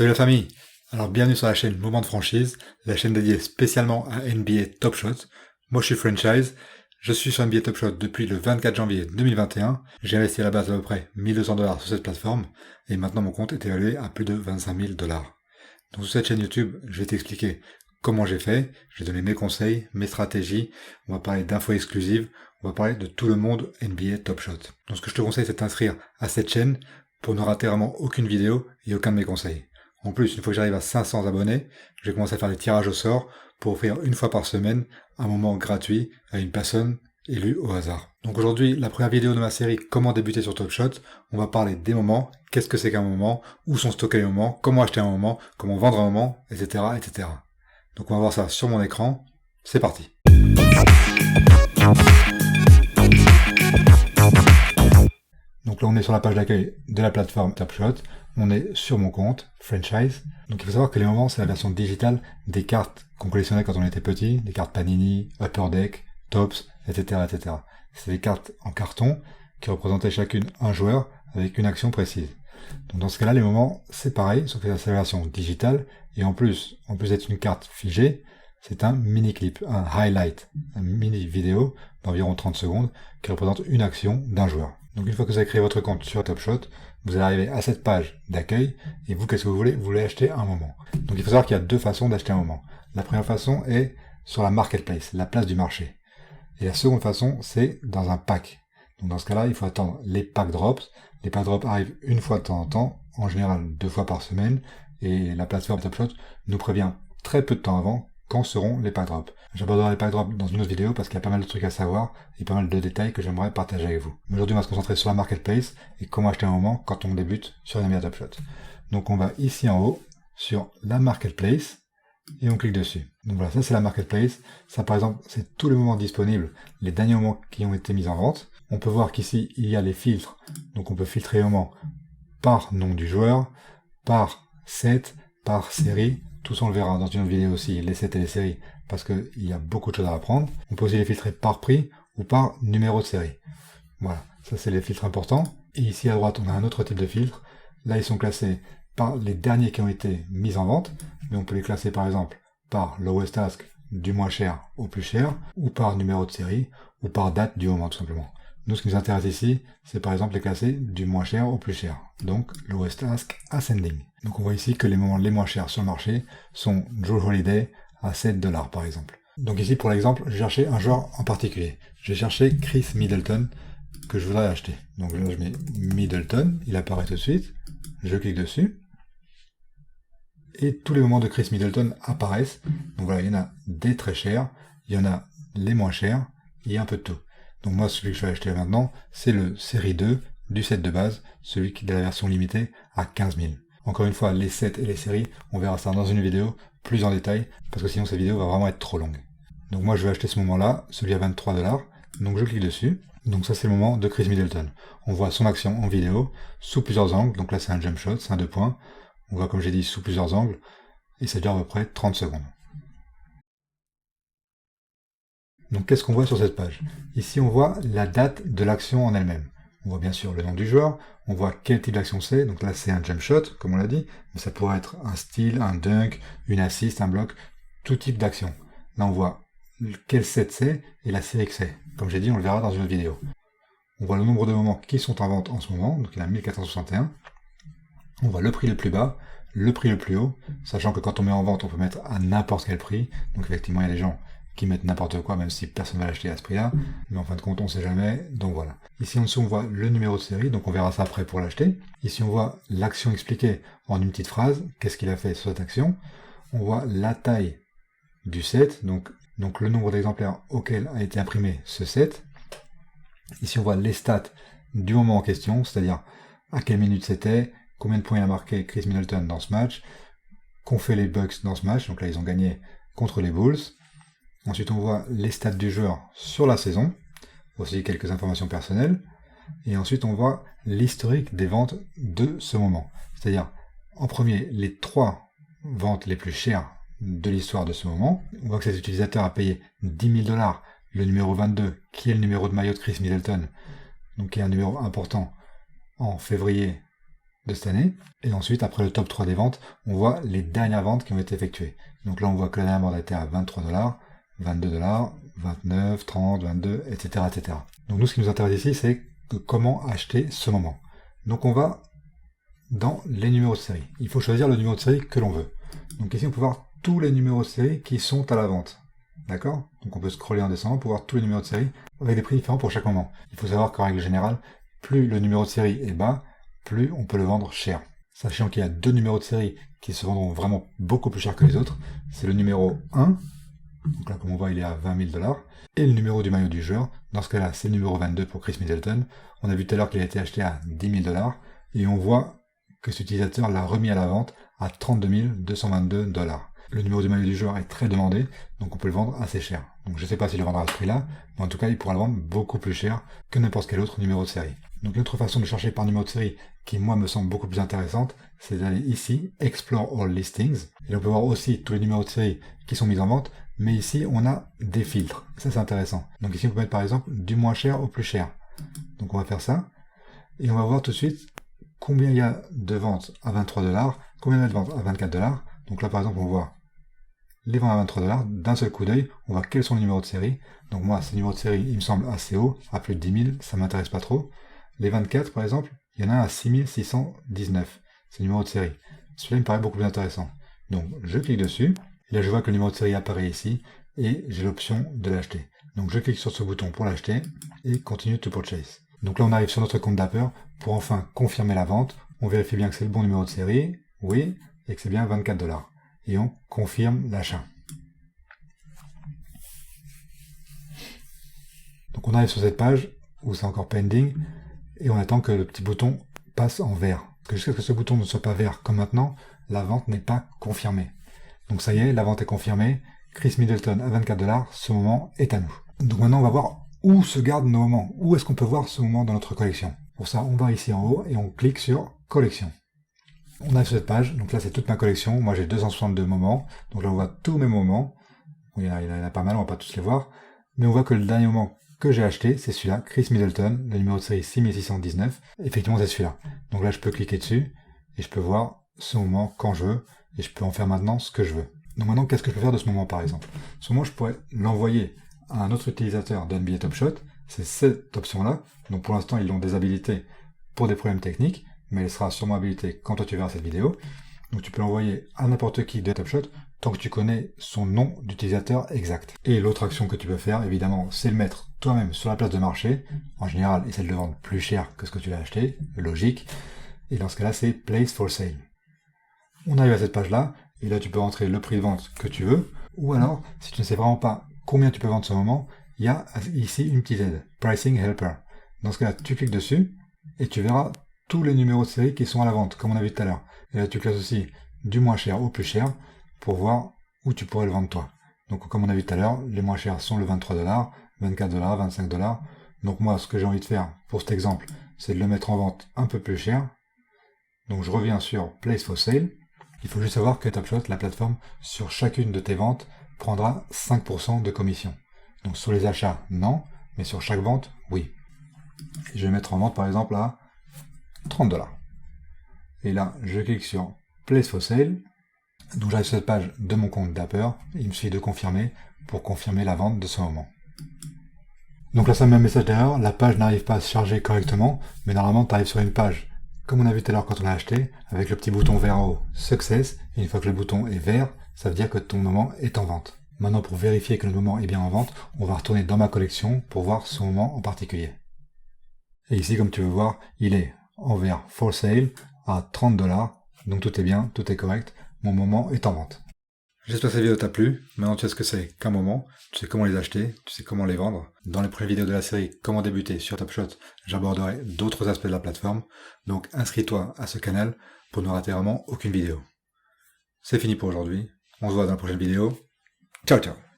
Salut la famille. Alors bienvenue sur la chaîne Moment de franchise, la chaîne dédiée spécialement à NBA Top Shot. Moi je suis franchise, je suis sur NBA Top Shot depuis le 24 janvier 2021. J'ai investi à la base à peu près 1200 $ sur cette plateforme et maintenant mon compte est évalué à plus de 25 000 $. Donc sur cette chaîne YouTube, je vais t'expliquer comment j'ai fait, je vais donner mes conseils, mes stratégies, on va parler d'infos exclusives, on va parler de tout le monde NBA Top Shot. Donc ce que je te conseille c'est de t'inscrire à cette chaîne pour ne rater vraiment aucune vidéo et aucun de mes conseils. En plus, une fois que j'arrive à 500 abonnés, je vais commencer à faire des tirages au sort pour offrir une fois par semaine un moment gratuit à une personne élue au hasard. Donc aujourd'hui, la première vidéo de ma série Comment débuter sur Top Shot, on va parler des moments, qu'est-ce que c'est qu'un moment, où sont stockés les moments, comment acheter un moment, comment vendre un moment, etc., etc. Donc on va voir ça sur mon écran. C'est parti. Donc là on est sur la page d'accueil de la plateforme Top Shot, on est sur mon compte, franchise. Donc il faut savoir que les moments c'est la version digitale des cartes qu'on collectionnait quand on était petit, des cartes Panini, Upper Deck, Tops, etc. etc. C'est des cartes en carton qui représentaient chacune un joueur avec une action précise. Donc dans ce cas-là les moments c'est pareil, sauf que c'est la version digitale, et en plus d'être une carte figée, c'est un mini clip, un highlight, un mini vidéo d'environ 30 secondes qui représente une action d'un joueur. Donc une fois que vous avez créé votre compte sur Top Shot, vous allez arriver à cette page d'accueil, et vous, qu'est-ce que vous voulez? Vous voulez acheter un moment. Donc il faut savoir qu'il y a deux façons d'acheter un moment. La première façon est sur la marketplace, la place du marché. Et la seconde façon, c'est dans un pack. Donc dans ce cas-là, il faut attendre les pack drops. Les pack drops arrivent une fois de temps en temps, en général 2 fois par semaine, et la plateforme Top Shot nous prévient très peu de temps avant quand seront les pack drops. J'aborderai les pack drops dans une autre vidéo parce qu'il y a pas mal de trucs à savoir et pas mal de détails que j'aimerais partager avec vous. Mais aujourd'hui, on va se concentrer sur la marketplace et comment acheter un moment quand on débute sur NBA Top Shot. Donc on va ici en haut sur la marketplace et on clique dessus. Donc voilà, ça c'est la marketplace. Ça par exemple, c'est tous les moments disponibles, les derniers moments qui ont été mis en vente. On peut voir qu'ici, il y a les filtres. Donc on peut filtrer les moments par nom du joueur, par set, par série. Tout ça on le verra dans une autre vidéo aussi, les sets et les séries, parce qu'il y a beaucoup de choses à apprendre. On peut aussi les filtrer par prix ou par numéro de série. Voilà, ça c'est les filtres importants. Et ici à droite, on a un autre type de filtre. Là, ils sont classés par les derniers qui ont été mis en vente, mais on peut les classer par exemple par lowest ask, du moins cher au plus cher, ou par numéro de série, ou par date du moment tout simplement. Nous, ce qui nous intéresse ici, c'est par exemple les classer du moins cher au plus cher. Donc, lowest ask ascending. Donc, on voit ici que les moments les moins chers sur le marché sont Drew Holiday à 7 $ par exemple. Donc ici, pour l'exemple, j'ai cherché un joueur en particulier. J'ai cherché Chris Middleton, que je voudrais acheter. Donc là, je mets Middleton, il apparaît tout de suite. Je clique dessus. Et tous les moments de Chris Middleton apparaissent. Donc voilà, il y en a des très chers, il y en a les moins chers, il y a un peu de tout. Donc moi, celui que je vais acheter maintenant, c'est le série 2 du set de base, celui qui est de la version limitée à 15 000. Encore une fois, les sets et les séries, on verra ça dans une vidéo plus en détail, parce que sinon cette vidéo va vraiment être trop longue. Donc moi, je vais acheter ce moment-là, celui à 23 $. Donc je clique dessus. Donc ça, c'est le moment de Chris Middleton. On voit son action en vidéo, sous plusieurs angles. Donc là, c'est un jump shot, c'est un 2 points. On voit, comme j'ai dit, sous plusieurs angles, et ça dure à peu près 30 secondes. Donc qu'est-ce qu'on voit sur cette page? Ici on voit la date de l'action en elle-même. On voit bien sûr le nom du joueur, on voit quel type d'action c'est, donc là c'est un jump shot, comme on l'a dit, mais ça pourrait être un steal, un dunk, une assist, un bloc, tout type d'action. Là on voit quel set c'est et la série que c'est. Comme j'ai dit, on le verra dans une autre vidéo. On voit le nombre de moments qui sont en vente en ce moment, donc il y en a 1461. On voit le prix le plus bas, le prix le plus haut, sachant que quand on met en vente, on peut mettre à n'importe quel prix, donc effectivement il y a des gens qui mettent n'importe quoi, même si personne ne va l'acheter à ce prix-là, mais en fin de compte, on sait jamais, donc voilà. Ici en dessous, on voit le numéro de série, donc on verra ça après pour l'acheter. Ici, on voit l'action expliquée en une petite phrase, qu'est-ce qu'il a fait sur cette action. On voit la taille du set, donc le nombre d'exemplaires auquel a été imprimé ce set. Ici, on voit les stats du moment en question, c'est-à-dire à quelle minute c'était, combien de points il a marqué Chris Middleton dans ce match, qu'ont fait les Bucks dans ce match, donc là, ils ont gagné contre les Bulls. Ensuite, on voit les stats du joueur sur la saison, aussi quelques informations personnelles, et ensuite on voit l'historique des ventes de ce moment. C'est-à-dire, en premier, les 3 ventes les plus chères de l'histoire de ce moment. On voit que cet utilisateur a payé 10 000 $, le numéro 22, qui est le numéro de maillot de Chris Middleton, donc qui est un numéro important en février de cette année. Et ensuite, après le top 3 des ventes, on voit les dernières ventes qui ont été effectuées. Donc là, on voit que la dernière vente a été à 23$, 22$, 29, 30, 22, etc., etc. Donc nous, ce qui nous intéresse ici, c'est comment acheter ce moment. Donc on va dans les numéros de série. Il faut choisir le numéro de série que l'on veut. Donc ici, on peut voir tous les numéros de série qui sont à la vente. D'accord? Donc on peut scroller en descendant pour voir tous les numéros de série avec des prix différents pour chaque moment. Il faut savoir qu'en règle générale, plus le numéro de série est bas, plus on peut le vendre cher. Sachant qu'il y a deux numéros de série qui se vendront vraiment beaucoup plus cher que les autres. C'est le numéro 1, donc là comme on voit il est à 20 000$, et le numéro du maillot du joueur. Dans ce cas-là, c'est le numéro 22 pour Chris Middleton. On a vu tout à l'heure qu'il a été acheté à 10 000$, et on voit que cet utilisateur l'a remis à la vente à 32 222$. Le numéro du maillot du joueur est très demandé, donc on peut le vendre assez cher. Donc je ne sais pas s'il le vendra à ce prix-là, mais en tout cas il pourra le vendre beaucoup plus cher que n'importe quel autre numéro de série. Donc l'autre façon de chercher par numéro de série, qui moi me semble beaucoup plus intéressante, c'est d'aller ici, Explore All Listings, et on peut voir aussi tous les numéros de série qui sont mis en vente, mais ici on a des filtres, ça c'est intéressant. Donc ici on peut mettre par exemple du moins cher au plus cher. Donc on va faire ça, et on va voir tout de suite combien il y a de ventes à 23$, combien il y a de ventes à 24$. Donc là par exemple on voit les ventes à 23$, d'un seul coup d'œil, on voit quels sont les numéros de série. Donc moi, ces numéros de série, il me semble assez haut, à plus de 10 000, ça m'intéresse pas trop. Les 24, par exemple, il y en a un à 6 619, c'est le numéro de série. Celui-là, il me paraît beaucoup plus intéressant. Donc, je clique dessus, et là, je vois que le numéro de série apparaît ici, et j'ai l'option de l'acheter. Donc, je clique sur ce bouton pour l'acheter, et continue to purchase. Donc là, on arrive sur notre compte Dapper, pour enfin confirmer la vente. On vérifie bien que c'est le bon numéro de série, oui, et que c'est bien 24$. Et on confirme l'achat. Donc on arrive sur cette page où c'est encore pending et on attend que le petit bouton passe en vert. Parce que jusqu'à ce que ce bouton ne soit pas vert comme maintenant, la vente n'est pas confirmée. Donc ça y est, la vente est confirmée. Chris Middleton à 24$, ce moment est à nous. Donc maintenant on va voir où se gardent nos moments. Où est-ce qu'on peut voir ce moment dans notre collection. Pour ça, on va ici en haut et on clique sur collection. On a sur cette page, donc là c'est toute ma collection, moi j'ai 262 moments, donc là on voit tous mes moments, il y en a pas mal, on va pas tous les voir, mais on voit que le dernier moment que j'ai acheté, c'est celui-là, Chris Middleton, le numéro de série 6619, effectivement c'est celui-là. Donc là je peux cliquer dessus, et je peux voir ce moment quand je veux, et je peux en faire maintenant ce que je veux. Donc maintenant, qu'est-ce que je peux faire de ce moment par exemple? Ce moment, je pourrais l'envoyer à un autre utilisateur d'NBA Top Shot, c'est cette option-là, donc pour l'instant ils l'ont déshabilité pour des problèmes techniques, mais elle sera sûrement habilitée quand toi tu verras cette vidéo. Donc tu peux l'envoyer à n'importe qui de Top Shot tant que tu connais son nom d'utilisateur exact. Et l'autre action que tu peux faire, évidemment, c'est le mettre toi-même sur la place de marché. En général, essaie de le vendre plus cher que ce que tu l'as acheté, logique. Et dans ce cas-là, c'est Place for Sale. On arrive à cette page-là, et là tu peux rentrer le prix de vente que tu veux, ou alors, si tu ne sais vraiment pas combien tu peux vendre ce moment, il y a ici une petite aide, Pricing Helper. Dans ce cas-là, tu cliques dessus, et tu verras tous les numéros de série qui sont à la vente, comme on a vu tout à l'heure. Et là, tu classes aussi du moins cher au plus cher pour voir où tu pourrais le vendre toi. Donc, comme on a vu tout à l'heure, les moins chers sont le 23$, 24$, 25$. Donc, moi, ce que j'ai envie de faire pour cet exemple, c'est de le mettre en vente un peu plus cher. Donc, je reviens sur Place for Sale. Il faut juste savoir que Top Shot, la plateforme, sur chacune de tes ventes, prendra 5% de commission. Donc, sur les achats, non, mais sur chaque vente, oui. Et je vais mettre en vente, par exemple, à 30$. Et là, je clique sur Place for Sale. Donc j'arrive sur cette page de mon compte Dapper. Il me suffit de confirmer pour confirmer la vente de ce moment. Donc là, ça me met un message d'erreur. La page n'arrive pas à se charger correctement. Mais normalement, tu arrives sur une page, comme on a vu tout à l'heure quand on l'a acheté, avec le petit bouton vert en haut, Success. Et une fois que le bouton est vert, ça veut dire que ton moment est en vente. Maintenant, pour vérifier que le moment est bien en vente, on va retourner dans ma collection pour voir ce moment en particulier. Et ici, comme tu veux voir, il est en vert For Sale à 30$. Donc tout est bien, tout est correct. Mon moment est en vente. J'espère que cette vidéo t'a plu. Maintenant tu sais ce que c'est qu'un moment, tu sais comment les acheter, tu sais comment les vendre. Dans les prochaines vidéos de la série Comment débuter sur Top Shot, j'aborderai d'autres aspects de la plateforme. Donc inscris-toi à ce canal pour ne rater vraiment aucune vidéo. C'est fini pour aujourd'hui. On se voit dans la prochaine vidéo. Ciao ciao.